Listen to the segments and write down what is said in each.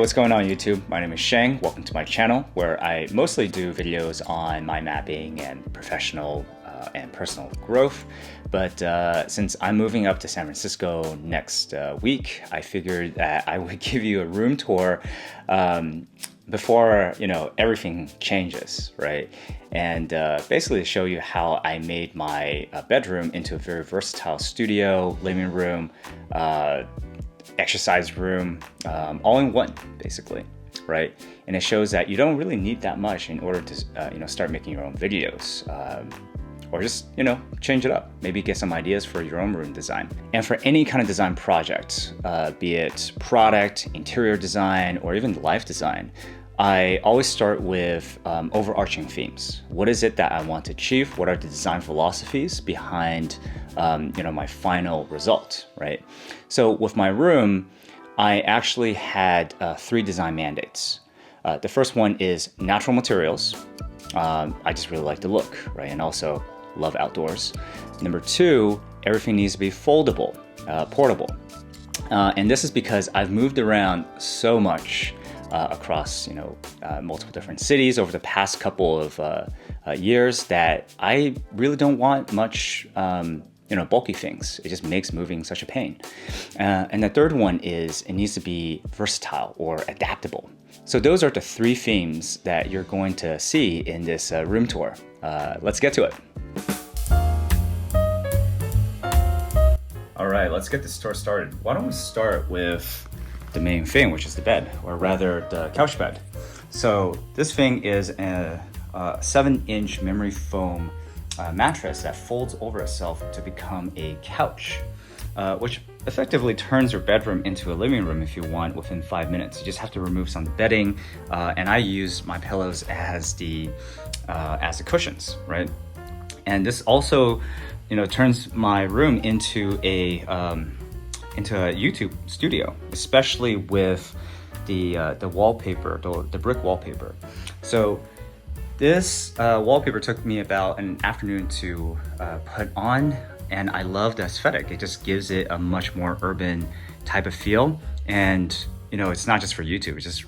what's going on YouTube? My name is Sheng. Welcome to my channel where I mostly do videos on mind mapping and professional and personal growth. But since I'm moving up to San Francisco next week, I figured that I would give you a room tour before everything changes, right? And basically to show you how I made my bedroom into a very versatile studio, living room, exercise room, all in one, basically, right? And it shows that you don't really need that much in order to start making your own videos, or just change it up. Maybe get some ideas for your own room design. And for any kind of design project, be it product, interior design, or even life design, I always start with overarching themes. What is it that I want to achieve? What are the design philosophies behind my final result, right? So with my room, I actually had 3 design mandates. The first one is natural materials. I just really like the look, right? And also love outdoors. Number 2, everything needs to be foldable, portable. And this is because I've moved around so much across multiple different cities over the past couple of years that I really don't want much bulky things. It just makes moving such a pain. And the third one is it needs to be versatile or adaptable. So those are the 3 themes that you're going to see in this room tour. Let's get to it. All right, let's get this tour started. Why don't we start with the main thing, which is the bed, or rather the couch bed. So this thing is a 7-inch memory foam mattress that folds over itself to become a couch, which effectively turns your bedroom into a living room if you want within 5 minutes. You just have to remove some bedding, and I use my pillows as the cushions, right? And this also, turns my room into a YouTube studio, especially with the wallpaper, the brick wallpaper. So this wallpaper took me about an afternoon to put on, and I love the aesthetic. It just gives it a much more urban type of feel. And it's not just for YouTube, it's just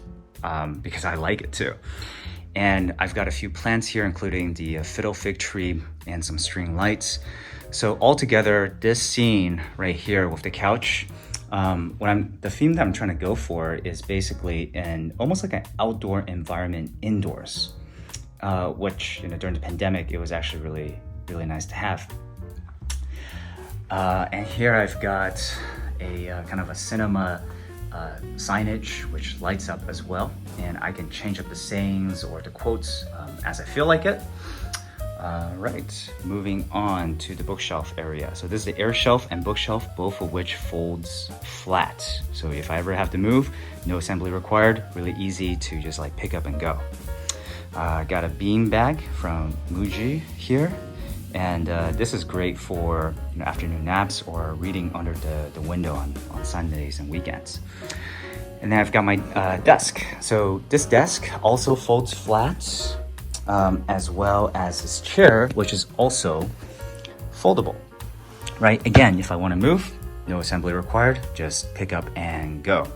because I like it too. And I've got a few plants here, including the fiddle fig tree and some string lights. So altogether, this scene right here with the couch, the theme that I'm trying to go for is basically almost like an outdoor environment indoors, which during the pandemic, it was actually really, really nice to have. And here I've got a kind of a cinema signage, which lights up as well. And I can change up the sayings or the quotes as I feel like it. Right, moving on to the bookshelf area. So this is the air shelf and bookshelf, both of which folds flat. So if I ever have to move, no assembly required, really easy to just like pick up and go. Got a bean bag from Muji here. And this is great for afternoon naps or reading under the window on Sundays and weekends. And then I've got my desk. So this desk also folds flat, as well as this chair, which is also foldable, right? Again, if I want to move, no assembly required, just pick up and go.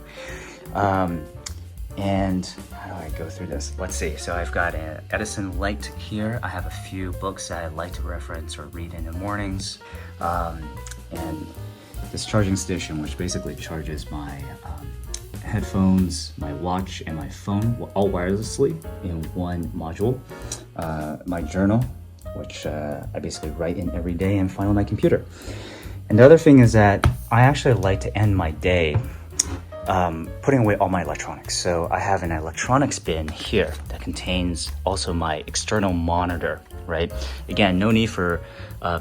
And how do I go through this? Let's see. So I've got an Edison light here. I have a few books that I like to reference or read in the mornings. And this charging station, which basically charges my headphones, my watch, and my phone all wirelessly in one module. My journal, which I basically write in every day and find on my computer. And the other thing is that I actually like to end my day putting away all my electronics. So I have an electronics bin here that contains also my external monitor, right? Again, no need for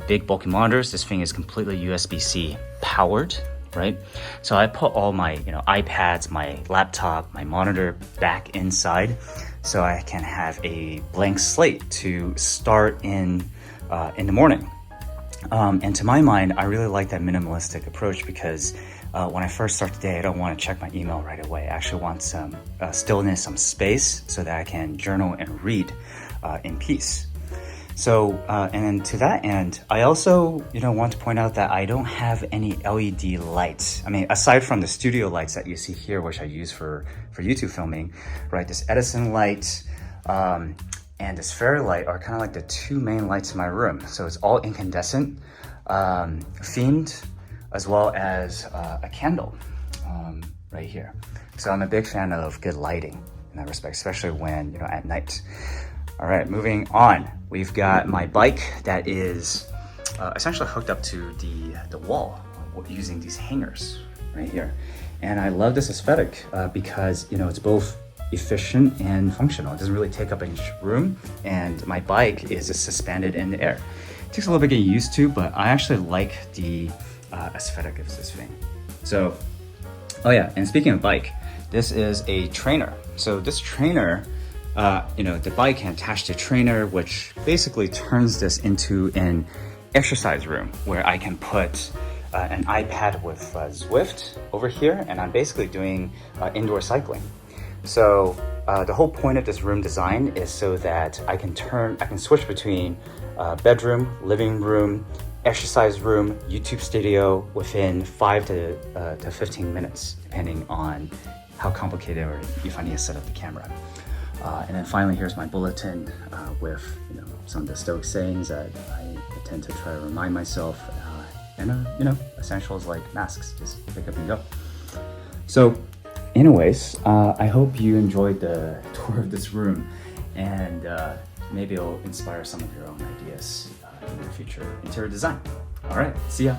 big bulky monitors. This thing is completely USB-C powered, right? So I put all my iPads, my laptop, my monitor back inside so I can have a blank slate to start in the morning. And to my mind, I really like that minimalistic approach because when I first start the day, I don't want to check my email right away. I actually want some stillness, some space so that I can journal and read in peace. So, and then to that end, I also, want to point out that I don't have any LED lights. I mean, aside from the studio lights that you see here, which I use for YouTube filming, right? This Edison light and this fairy light are kind of like the two main lights in my room. So it's all incandescent, themed, as well as a candle right here. So I'm a big fan of good lighting in that respect, especially when, at night. All right, moving on. We've got my bike that is essentially hooked up to the wall using these hangers right here. And I love this aesthetic because, it's both efficient and functional. It doesn't really take up any room, and my bike is just suspended in the air. It takes a little bit getting used to, but I actually like the aesthetic of this thing. So, oh yeah, and speaking of bike, this is a trainer. So this trainer, the bike can attach to a trainer, which basically turns this into an exercise room where I can put an iPad with Zwift over here, and I'm basically doing indoor cycling. So the whole point of this room design is so that I can switch between bedroom, living room, exercise room, YouTube studio within 5 to 15 minutes, depending on how complicated or if I need to set up the camera. And then finally, here's my bulletin with some of the Stoic sayings that I tend to try to remind myself, and essentials like masks, just pick up and go. So anyways, I hope you enjoyed the tour of this room, and maybe it'll inspire some of your own ideas in your future interior design. All right, see ya.